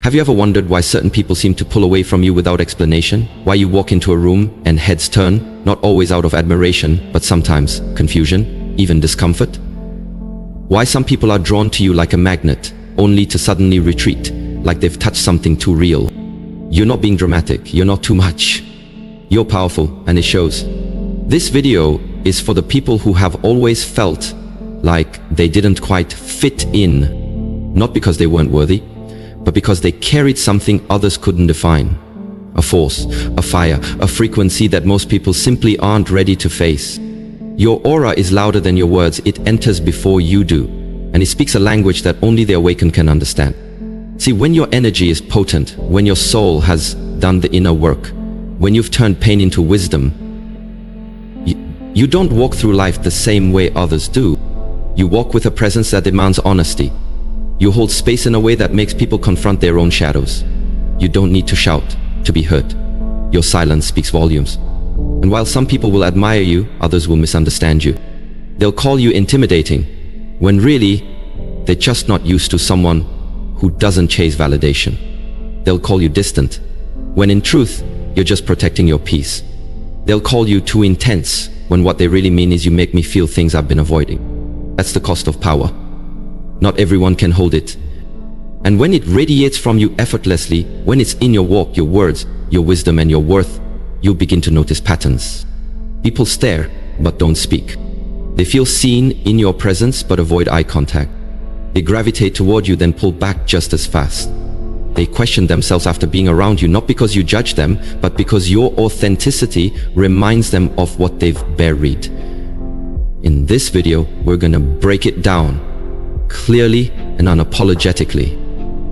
Have you ever wondered why certain people seem to pull away from you without explanation? Why you walk into a room and heads turn, not always out of admiration, but sometimes confusion, even discomfort? Why some people are drawn to you like a magnet, only to suddenly retreat, like they've touched something too real? You're not being dramatic, you're not too much. You're powerful, and it shows. This video is for the people who have always felt like they didn't quite fit in, not because they weren't worthy, but because they carried something others couldn't define. A force, a fire, a frequency that most people simply aren't ready to face. Your aura is louder than your words. It enters before you do, and it speaks a language that only the awakened can understand. See, when your energy is potent, when your soul has done the inner work, when you've turned pain into wisdom, you don't walk through life the same way others do. You walk with a presence that demands honesty. You hold space in a way that makes people confront their own shadows. You don't need to shout to be heard. Your silence speaks volumes. And while some people will admire you, others will misunderstand you. They'll call you intimidating, when really, they're just not used to someone who doesn't chase validation. They'll call you distant, when in truth, you're just protecting your peace. They'll call you too intense, when what they really mean is you make me feel things I've been avoiding. That's the cost of power. Not everyone can hold it. And when it radiates from you effortlessly, when it's in your walk, your words, your wisdom and your worth, you'll begin to notice patterns. People stare, but don't speak. They feel seen in your presence, but avoid eye contact. They gravitate toward you, then pull back just as fast. They question themselves after being around you, not because you judge them, but because your authenticity reminds them of what they've buried. In this video, we're gonna break it down clearly and unapologetically.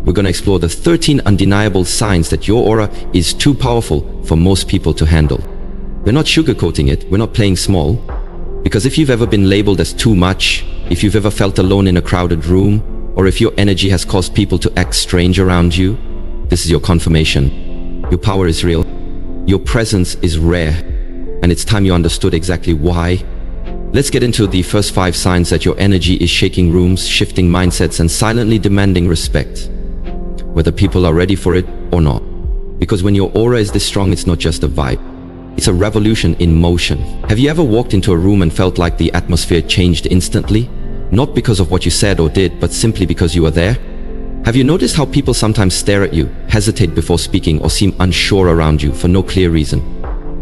We're gonna explore the 13 undeniable signs that your aura is too powerful for most people to handle. We're not sugarcoating it, we're not playing small. Because if you've ever been labeled as too much, if you've ever felt alone in a crowded room, or if your energy has caused people to act strange around you, this is your confirmation. Your power is real. Your presence is rare. And it's time you understood exactly why. Let's get into the first 5 signs that your energy is shaking rooms, shifting mindsets, and silently demanding respect, whether people are ready for it or not. Because when your aura is this strong, it's not just a vibe. It's a revolution in motion. Have you ever walked into a room and felt like the atmosphere changed instantly? Not because of what you said or did, but simply because you were there? Have you noticed how people sometimes stare at you, hesitate before speaking, or seem unsure around you for no clear reason?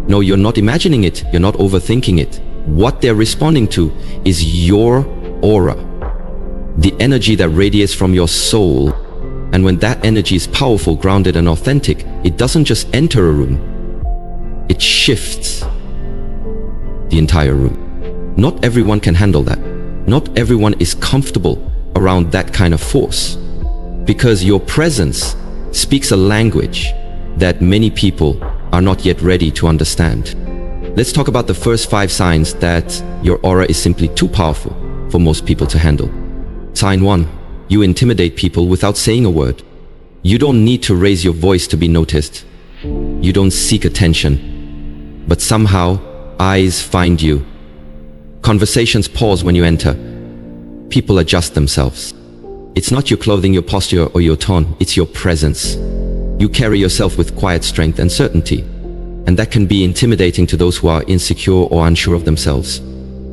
No, you're not imagining it, you're not overthinking it. What they're responding to is your aura, the energy that radiates from your soul. And when that energy is powerful, grounded, and authentic, it doesn't just enter a room, it shifts the entire room. Not everyone can handle that. Not everyone is comfortable around that kind of force, because your presence speaks a language that many people are not yet ready to understand. Let's talk about the first 5 signs that your aura is simply too powerful for most people to handle. Sign 1. You intimidate people without saying a word. You don't need to raise your voice to be noticed. You don't seek attention, but somehow eyes find you. Conversations pause when you enter. People adjust themselves. It's not your clothing, your posture, or your tone, it's your presence. You carry yourself with quiet strength and certainty, and that can be intimidating to those who are insecure or unsure of themselves.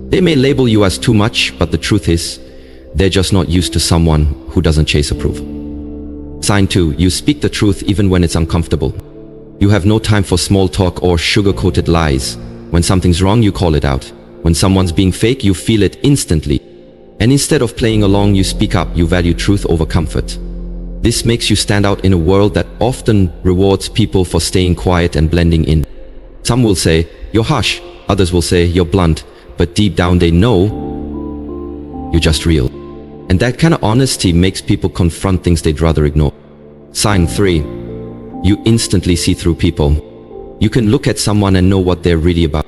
They may label you as too much, but the truth is, they're just not used to someone who doesn't chase approval. Sign 2. You speak the truth even when it's uncomfortable. You have no time for small talk or sugar-coated lies. When something's wrong, you call it out. When someone's being fake, you feel it instantly. And instead of playing along, you speak up. You value truth over comfort. This makes you stand out in a world that often rewards people for staying quiet and blending in. Some will say, you're harsh. Others will say, you're blunt. But deep down they know you're just real. And that kind of honesty makes people confront things they'd rather ignore. Sign 3. You instantly see through people. You can look at someone and know what they're really about.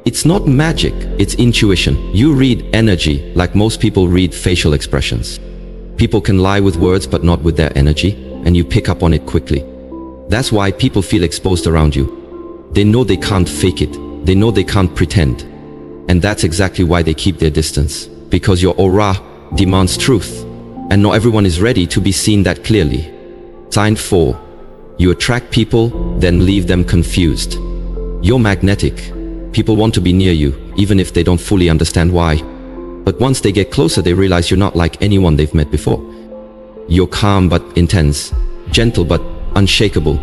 It's not magic, it's intuition. You read energy like most people read facial expressions. People can lie with words but not with their energy, and you pick up on it quickly. That's why people feel exposed around you. They know they can't fake it. They know they can't pretend. And that's exactly why they keep their distance. Because your aura demands truth, and not everyone is ready to be seen that clearly. Sign 4. You attract people, then leave them confused. You're magnetic. People want to be near you, even if they don't fully understand why. But once they get closer, they realize you're not like anyone they've met before. You're calm but intense, gentle but unshakable.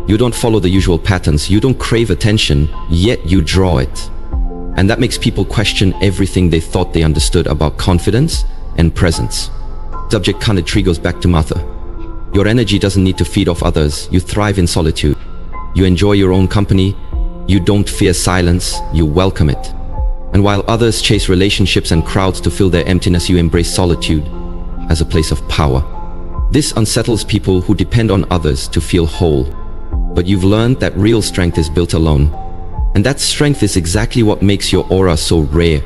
You don't follow the usual patterns, you don't crave attention, yet you draw it. And that makes people question everything they thought they understood about confidence and presence. Subject kind of tree goes back to Martha. Your energy doesn't need to feed off others, you thrive in solitude. You enjoy your own company, you don't fear silence, you welcome it. And while others chase relationships and crowds to fill their emptiness, you embrace solitude as a place of power. This unsettles people who depend on others to feel whole. But you've learned that real strength is built alone. And that strength is exactly what makes your aura so rare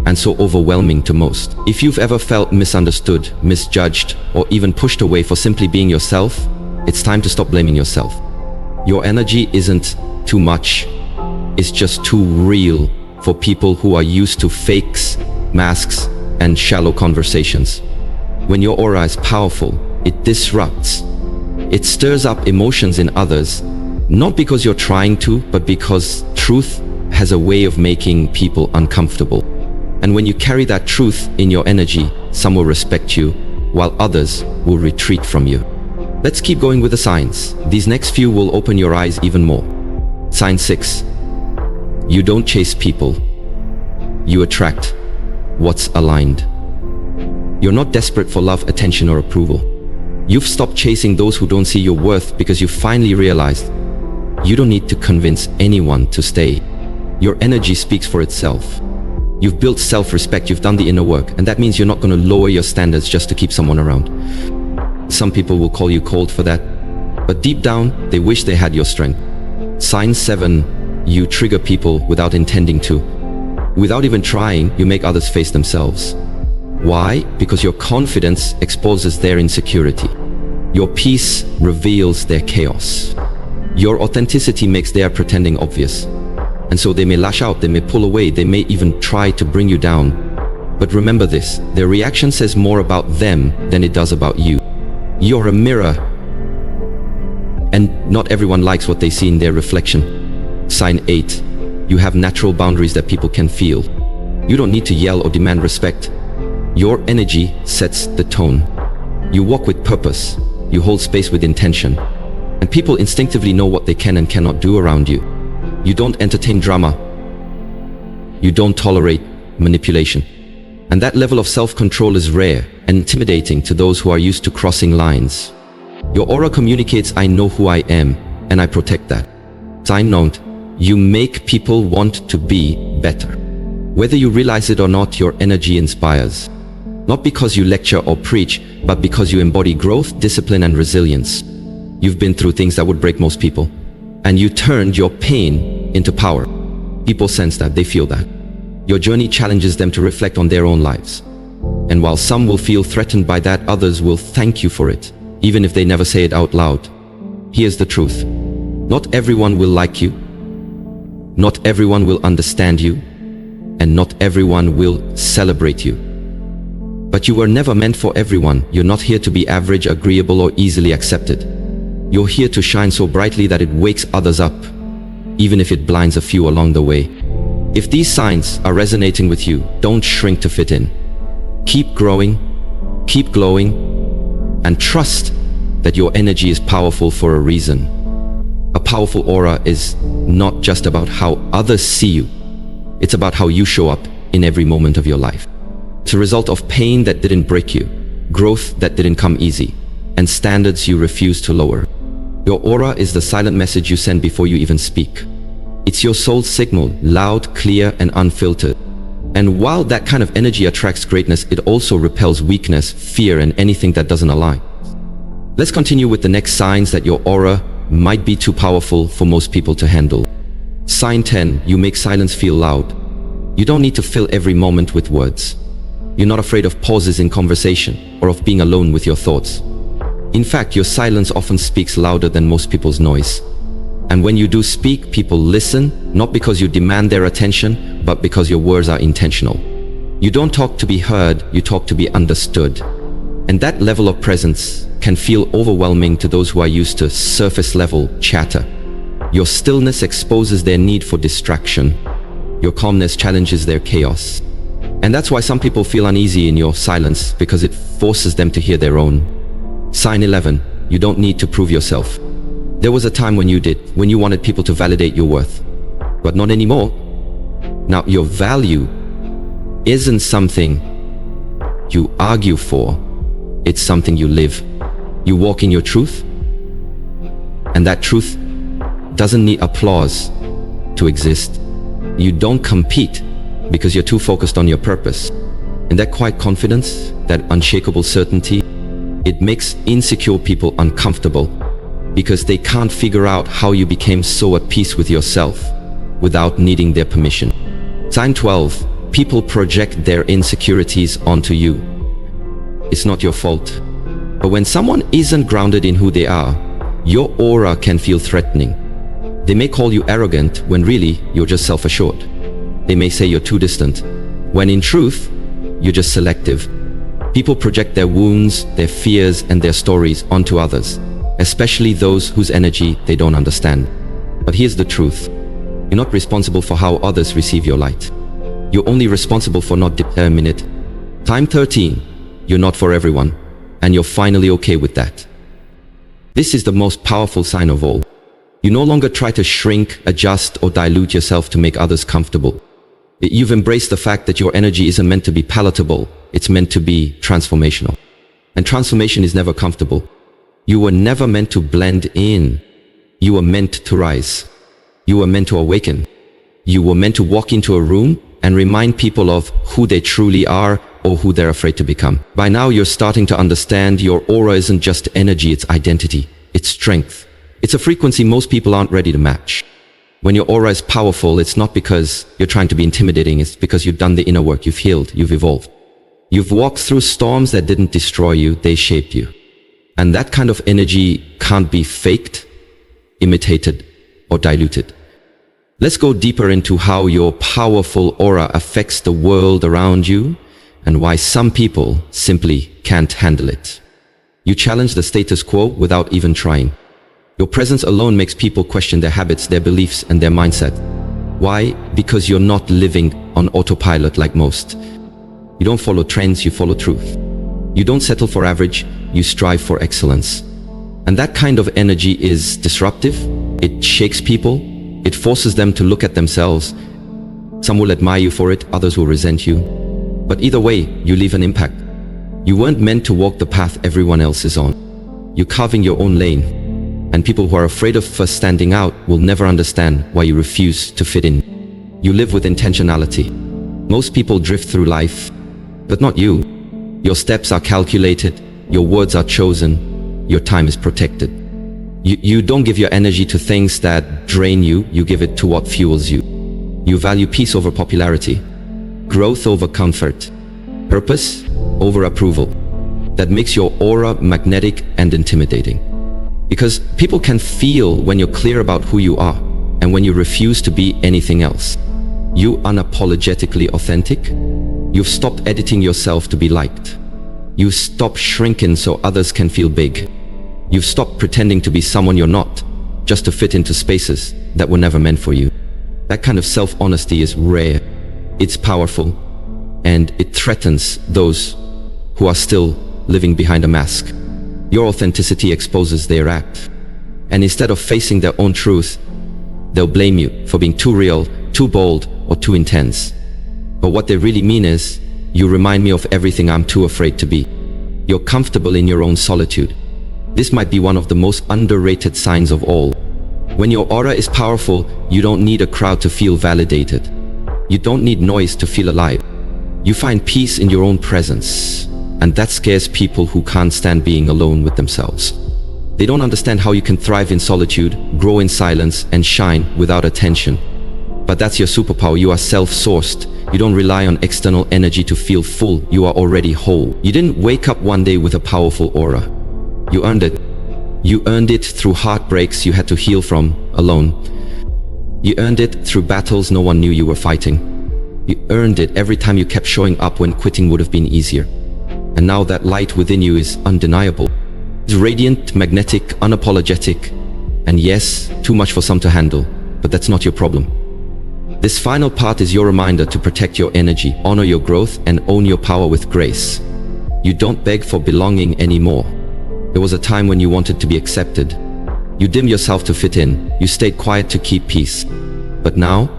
and so overwhelming to most. If you've ever felt misunderstood, misjudged, or even pushed away for simply being yourself, it's time to stop blaming yourself. Your energy isn't too much, it's just too real for people who are used to fakes, masks, and shallow conversations. When your aura is powerful, it disrupts. It stirs up emotions in others, not because you're trying to, but because truth has a way of making people uncomfortable. And when you carry that truth in your energy, some will respect you, while others will retreat from you. Let's keep going with the signs. These next few will open your eyes even more. Sign 6. You don't chase people. You attract what's aligned. You're not desperate for love, attention, or approval. You've stopped chasing those who don't see your worth because you finally realized you don't need to convince anyone to stay. Your energy speaks for itself. You've built self-respect, you've done the inner work, and that means you're not going to lower your standards just to keep someone around. Some people will call you cold for that, but deep down, they wish they had your strength. Sign 7, you trigger people without intending to. Without even trying, you make others face themselves. Why? Because your confidence exposes their insecurity. Your peace reveals their chaos. Your authenticity makes their pretending obvious. And so they may lash out, they may pull away, they may even try to bring you down. But remember this, their reaction says more about them than it does about you. You're a mirror, and not everyone likes what they see in their reflection. Sign 8, you have natural boundaries that people can feel. You don't need to yell or demand respect. Your energy sets the tone. You walk with purpose, you hold space with intention, and people instinctively know what they can and cannot do around you. You don't entertain drama. You don't tolerate manipulation. And that level of self-control is rare and intimidating to those who are used to crossing lines. Your aura communicates, I know who I am, and I protect that. Sign 9, you make people want to be better. Whether you realize it or not, your energy inspires. Not because you lecture or preach, but because you embody growth, discipline, and resilience. You've been through things that would break most people, and you turned your pain into power. People sense that, they feel that. Your journey challenges them to reflect on their own lives. And while some will feel threatened by that, others will thank you for it, even if they never say it out loud. Here's the truth. Not everyone will like you. Not everyone will understand you. And not everyone will celebrate you. But you were never meant for everyone. You're not here to be average, agreeable, or easily accepted. You're here to shine so brightly that it wakes others up, even if it blinds a few along the way. If these signs are resonating with you, don't shrink to fit in. Keep growing, keep glowing, and trust that your energy is powerful for a reason. A powerful aura is not just about how others see you. It's about how you show up in every moment of your life. It's a result of pain that didn't break you, growth that didn't come easy, and standards you refuse to lower. Your aura is the silent message you send before you even speak. It's your soul's signal, loud, clear, and unfiltered. And while that kind of energy attracts greatness, it also repels weakness, fear, and anything that doesn't align. Let's continue with the next signs that your aura might be too powerful for most people to handle. Sign 10, you make silence feel loud. You don't need to fill every moment with words. You're not afraid of pauses in conversation or of being alone with your thoughts. In fact, your silence often speaks louder than most people's noise. And when you do speak, people listen, not because you demand their attention, but because your words are intentional. You don't talk to be heard, you talk to be understood. And that level of presence can feel overwhelming to those who are used to surface-level chatter. Your stillness exposes their need for distraction. Your calmness challenges their chaos. And that's why some people feel uneasy in your silence, because it forces them to hear their own. Sign 11. You don't need to prove yourself. There was a time when you did, when you wanted people to validate your worth. But not anymore. Now, your value isn't something you argue for. It's something you live. You walk in your truth. And that truth doesn't need applause to exist. You don't compete because you're too focused on your purpose. And that quiet confidence, that unshakable certainty, it makes insecure people uncomfortable because they can't figure out how you became so at peace with yourself without needing their permission. Sign 12. People project their insecurities onto you. It's not your fault. But when someone isn't grounded in who they are, your aura can feel threatening. They may call you arrogant when really you're just self-assured. They may say you're too distant, when in truth, you're just selective. People project their wounds, their fears, and their stories onto others, especially those whose energy they don't understand. But here's the truth. You're not responsible for how others receive your light. You're only responsible for not determining it. Time 13. You're not for everyone, and you're finally okay with that. This is the most powerful sign of all. You no longer try to shrink, adjust, or dilute yourself to make others comfortable. You've embraced the fact that your energy isn't meant to be palatable, it's meant to be transformational. And transformation is never comfortable. You were never meant to blend in. You were meant to rise. You were meant to awaken. You were meant to walk into a room and remind people of who they truly are or who they're afraid to become. By now, you're starting to understand your aura isn't just energy, it's identity, it's strength. It's a frequency most people aren't ready to match. When your aura is powerful, it's not because you're trying to be intimidating, it's because you've done the inner work, you've healed, you've evolved. You've walked through storms that didn't destroy you, they shaped you. And that kind of energy can't be faked, imitated, or diluted. Let's go deeper into how your powerful aura affects the world around you and why some people simply can't handle it. You challenge the status quo without even trying. Your presence alone makes people question their habits, their beliefs, and their mindset. Why? Because you're not living on autopilot like most. You don't follow trends, you follow truth. You don't settle for average, you strive for excellence. And that kind of energy is disruptive. It shakes people. It forces them to look at themselves. Some will admire you for it, others will resent you. But either way, you leave an impact. You weren't meant to walk the path everyone else is on. You're carving your own lane. And people who are afraid of first standing out will never understand why you refuse to fit in. You live with intentionality. Most people drift through life, but not you. Your steps are calculated, your words are chosen, your time is protected. You don't give your energy to things that drain you, you give it to what fuels you. You value peace over popularity, growth over comfort, purpose over approval. That makes your aura magnetic and intimidating. Because people can feel when you're clear about who you are and when you refuse to be anything else. You unapologetically authentic. You've stopped editing yourself to be liked. You stop shrinking so others can feel big. You've stopped pretending to be someone you're not, just to fit into spaces that were never meant for you. That kind of self-honesty is rare. It's powerful, and it threatens those who are still living behind a mask. Your authenticity exposes their act. And instead of facing their own truth, they'll blame you for being too real, too bold, or too intense. But what they really mean is, you remind me of everything I'm too afraid to be. You're comfortable in your own solitude. This might be one of the most underrated signs of all. When your aura is powerful, you don't need a crowd to feel validated. You don't need noise to feel alive. You find peace in your own presence. And that scares people who can't stand being alone with themselves. They don't understand how you can thrive in solitude, grow in silence, and shine without attention. But that's your superpower. You are self-sourced. You don't rely on external energy to feel full. You are already whole. You didn't wake up one day with a powerful aura. You earned it. You earned it through heartbreaks you had to heal from alone. You earned it through battles no one knew you were fighting. You earned it every time you kept showing up when quitting would have been easier. And now that light within you is undeniable. It's radiant, magnetic, unapologetic, and yes, too much for some to handle, but that's not your problem. This final part is your reminder to protect your energy, honor your growth, and own your power with grace. You don't beg for belonging anymore. There was a time when you wanted to be accepted. You dim yourself to fit in. You stayed quiet to keep peace. But now,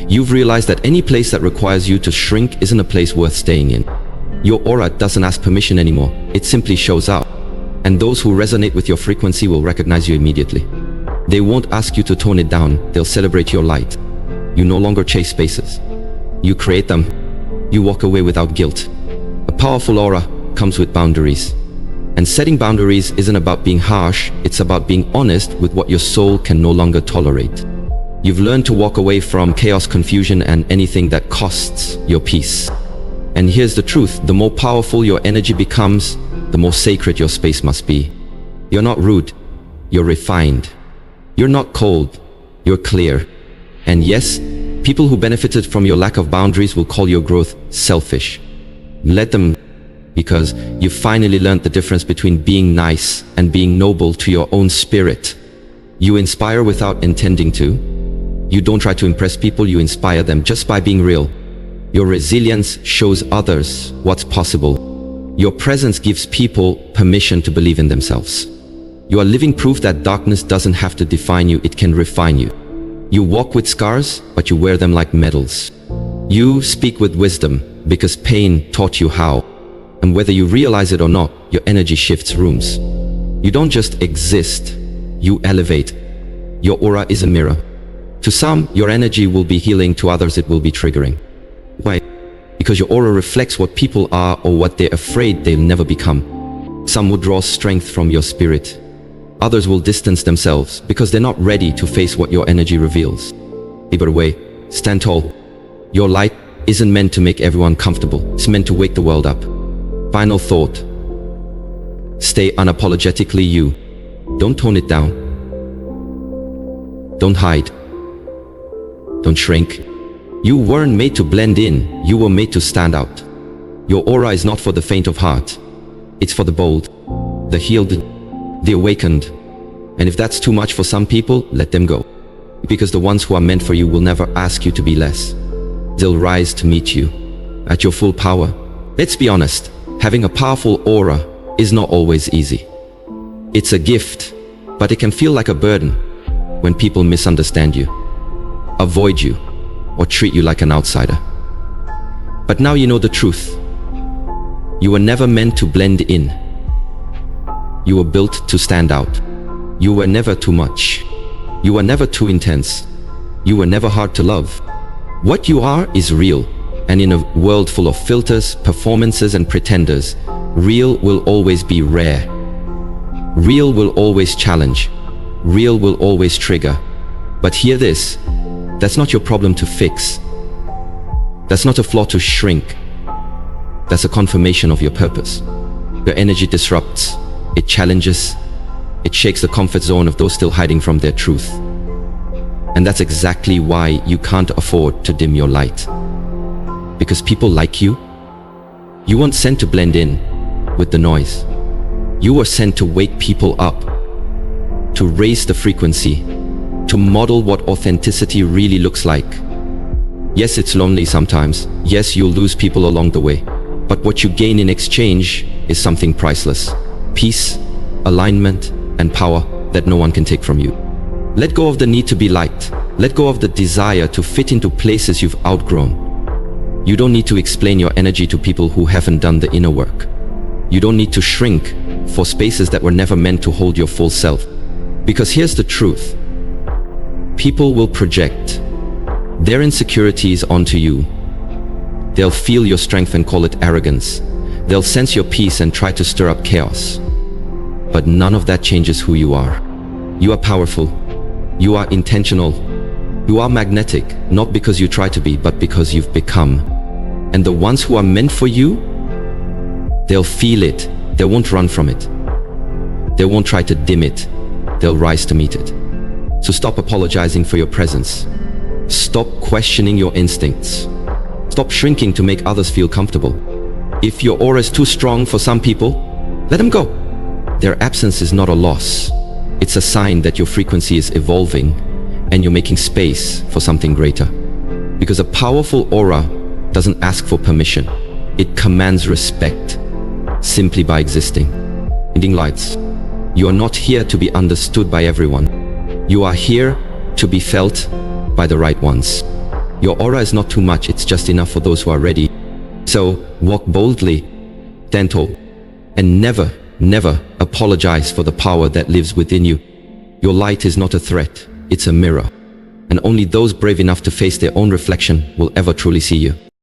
you've realized that any place that requires you to shrink isn't a place worth staying in. Your aura doesn't ask permission anymore. It simply shows up. And those who resonate with your frequency will recognize you immediately. They won't ask you to tone it down. They'll celebrate your light. You no longer chase spaces. You create them. You walk away without guilt. A powerful aura comes with boundaries. And setting boundaries isn't about being harsh. It's about being honest with what your soul can no longer tolerate. You've learned to walk away from chaos, confusion, and anything that costs your peace. And here's the truth, the more powerful your energy becomes, the more sacred your space must be. You're not rude, you're refined. You're not cold, you're clear. And yes, people who benefited from your lack of boundaries will call your growth selfish. Let them, because you finally learned the difference between being nice and being noble to your own spirit. You inspire without intending to. You don't try to impress people, you inspire them just by being real. Your resilience shows others what's possible. Your presence gives people permission to believe in themselves. You are living proof that darkness doesn't have to define you, it can refine you. You walk with scars, but you wear them like medals. You speak with wisdom because pain taught you how. And whether you realize it or not, your energy shifts rooms. You don't just exist, you elevate. Your aura is a mirror. To some, your energy will be healing, to others it will be triggering. Why? Because your aura reflects what people are or what they're afraid they'll never become. Some will draw strength from your spirit. Others will distance themselves because they're not ready to face what your energy reveals. Either way, stand tall. Your light isn't meant to make everyone comfortable. It's meant to wake the world up. Final thought. Stay unapologetically you. Don't tone it down. Don't hide. Don't shrink. You weren't made to blend in, you were made to stand out. Your aura is not for the faint of heart. It's for the bold, the healed, the awakened. And if that's too much for some people, let them go. Because the ones who are meant for you will never ask you to be less. They'll rise to meet you at your full power. Let's be honest, having a powerful aura is not always easy. It's a gift, but it can feel like a burden when people misunderstand you, avoid you, or treat you like an outsider. But now you know the truth. You were never meant to blend in. You were built to stand out. You were never too much. You were never too intense. You were never hard to love. What you are is real, and in a world full of filters, performances, and pretenders, real will always be rare. Real will always challenge. Real will always trigger. But hear this. That's not your problem to fix. That's not a flaw to shrink. That's a confirmation of your purpose. Your energy disrupts, it challenges, it shakes the comfort zone of those still hiding from their truth. And that's exactly why you can't afford to dim your light. Because people like you, you weren't sent to blend in with the noise. You were sent to wake people up, to raise the frequency, to model what authenticity really looks like. Yes, it's lonely sometimes. Yes, you'll lose people along the way. But what you gain in exchange is something priceless. Peace, alignment, and power that no one can take from you. Let go of the need to be liked. Let go of the desire to fit into places you've outgrown. You don't need to explain your energy to people who haven't done the inner work. You don't need to shrink for spaces that were never meant to hold your full self. Because here's the truth. People will project their insecurities onto you. They'll feel your strength and call it arrogance. They'll sense your peace and try to stir up chaos. But none of that changes who you are. You are powerful. You are intentional. You are magnetic, not because you try to be, but because you've become. And the ones who are meant for you, they'll feel it. They won't run from it. They won't try to dim it. They'll rise to meet it. So stop apologizing for your presence. Stop questioning your instincts. Stop shrinking to make others feel comfortable. If your aura is too strong for some people, let them go. Their absence is not a loss. It's a sign that your frequency is evolving and you're making space for something greater. Because a powerful aura doesn't ask for permission. It commands respect simply by existing. Ending lights. You are not here to be understood by everyone. You are here to be felt by the right ones. Your aura is not too much, it's just enough for those who are ready. So walk boldly, stand tall, and never, never apologize for the power that lives within you. Your light is not a threat, it's a mirror. And only those brave enough to face their own reflection will ever truly see you.